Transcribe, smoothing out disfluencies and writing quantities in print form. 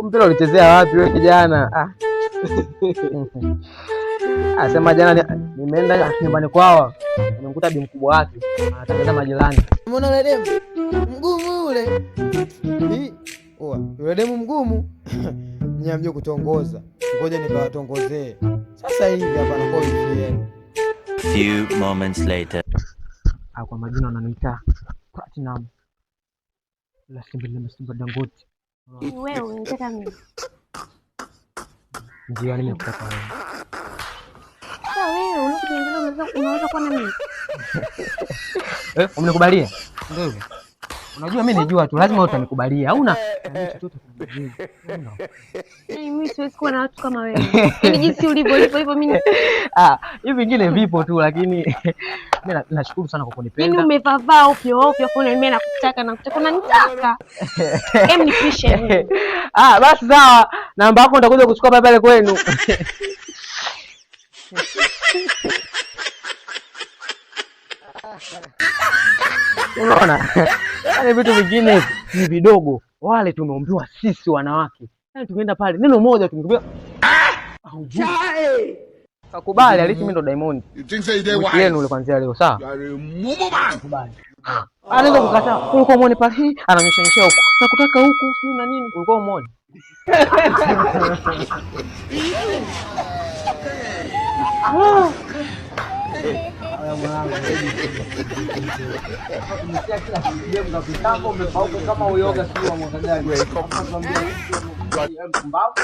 mpira ulichezea wapi wewe kijana? Asema jana nimeenda nyumbani kwao, nimekuta bi mkubwa wake anatangaza majirani. Umeona yule demu mgumu yule? Yule demu mgumu. Niambie kutongoza. Ngoja nikawatongozee. Sasa hivi hapa na kwa hivi. Few moments later. Kwa majina wananiita Platinum. La Simba Dangote. Wewe unataka mimi? Ndio nimekutaka wewe. Sasa wewe unaweza kuwa na mimi? Umenikubalia? Ndio. Unajua mimi nijua tu lazima utanikubalia. Hauna chochote kunijua. Mimi siwezi kuwa na watu kama wewe. Yaani jinsi ulivyo hivyo mimi. Hivi vingine vipo tu lakini mimi nashukuru sana kwa kunipenda. Mimi umevaa ovyo kwa mimi nakutaka unanitaka. Nipishe mimi. Basi sawa. Namba yako nitakuja kuchukua pale kwenu. Unaona? Yaani vitu vingine ni vidogo. Wale tumeombiwa sisi wanawake. Yaani tumeenda pale neno moja tumekuambia kakubali alisi mimi ndo Diamond. Yenu ule kwanza leo sawa? Kakubali. Anaweza kukataa. Ulikuwa muone pale hii ananyosha huko. Nakutaka huku sio na nini? Ulikuwa muone. Haya mwanangu. Nimesikia kila kitu za kitambo umepauka kama uyoga sio wa mwaka gani. Mpumbavu.